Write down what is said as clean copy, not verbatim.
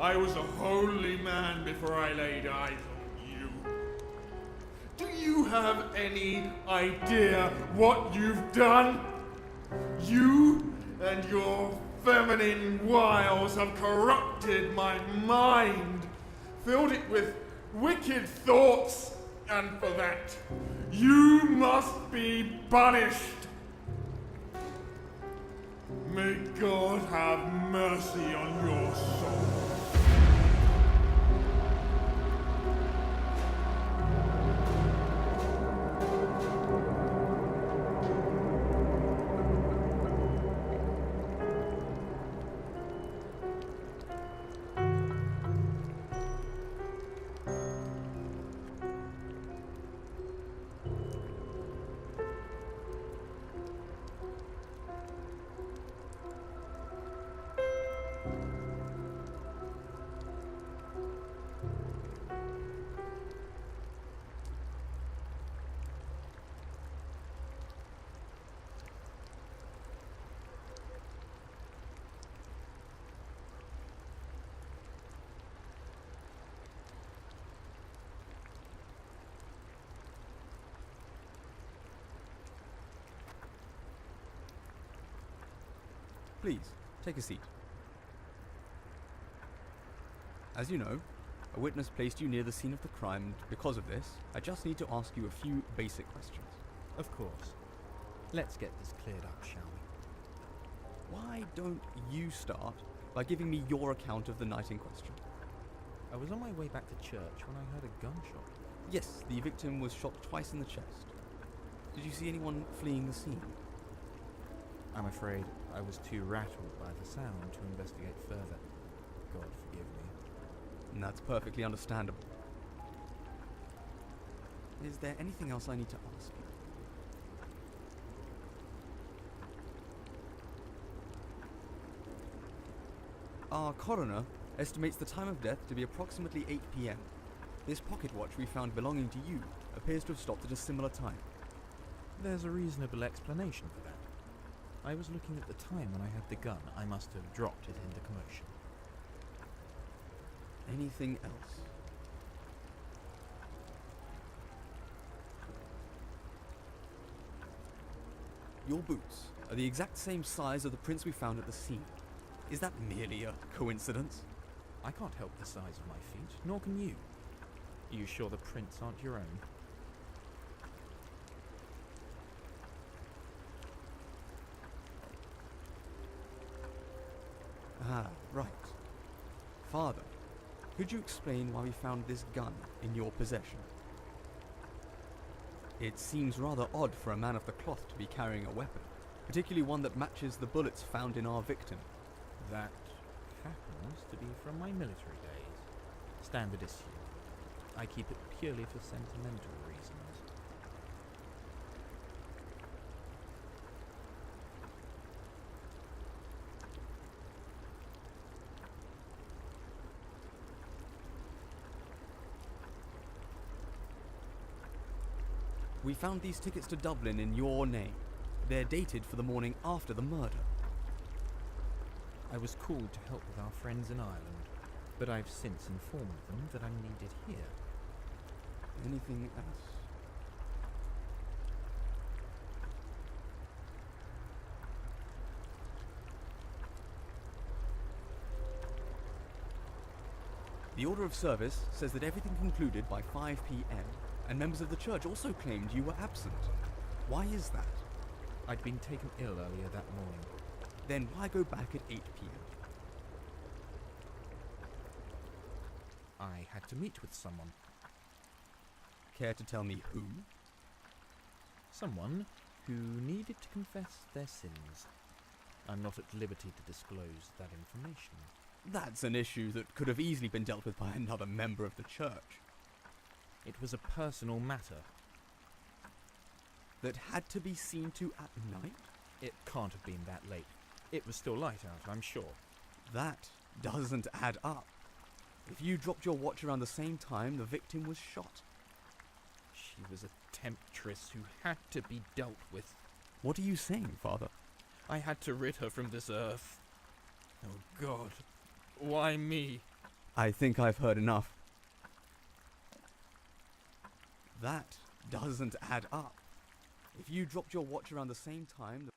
I was a holy man before I laid eyes on you. Do you have any idea what you've done? You and your feminine wiles have corrupted my mind, filled it with wicked thoughts, and for that, you must be punished. May God have mercy on your soul. Please, take a seat. As you know, a witness placed you near the scene of the crime, and because of this, I just need to ask you a few basic questions. Of course. Let's get this cleared up, shall we? Why don't you start by giving me your account of the night in question? I was on my way back to church when I heard a gunshot. Yes, the victim was shot twice in the chest. Did you see anyone fleeing the scene? I'm afraid I was too rattled by the sound to investigate further. God forgive me. And that's perfectly understandable. Is there anything else I need to ask you? Our coroner estimates the time of death to be approximately 8 p.m. This pocket watch we found belonging to you appears to have stopped at a similar time. There's a reasonable explanation for that. I was looking at the time when I had the gun. I must have dropped it in the commotion. Anything else? Your boots are the exact same size of the prints we found at the scene. Is that merely a coincidence? I can't help the size of my feet, nor can you. Are you sure the prints aren't your own? Ah, right. Father, could you explain why we found this gun in your possession? It seems rather odd for a man of the cloth to be carrying a weapon, particularly one that matches the bullets found in our victim. That happens to be from my military days. Standard issue. I keep it purely for sentimental reasons. We found these tickets to Dublin in your name. They're dated for the morning after the murder. I was called to help with our friends in Ireland, but I've since informed them that I'm needed here. Anything else? The order of service says that everything concluded by 5 p.m, and members of the church also claimed you were absent. Why is that? I'd been taken ill earlier that morning. Then why go back at 8 p.m? I had to meet with someone. Care to tell me who? Someone who needed to confess their sins. I'm not at liberty to disclose that information. That's an issue that could have easily been dealt with by another member of the church. It was a personal matter. That had to be seen to at night? It can't have been that late. It was still light out, I'm sure. That doesn't add up. If you dropped your watch around the same time the victim was shot. She was a temptress who had to be dealt with. What are you saying, Father? I had to rid her from this earth. Oh God, why me? I think I've heard enough. That doesn't add up. If you dropped your watch around the same time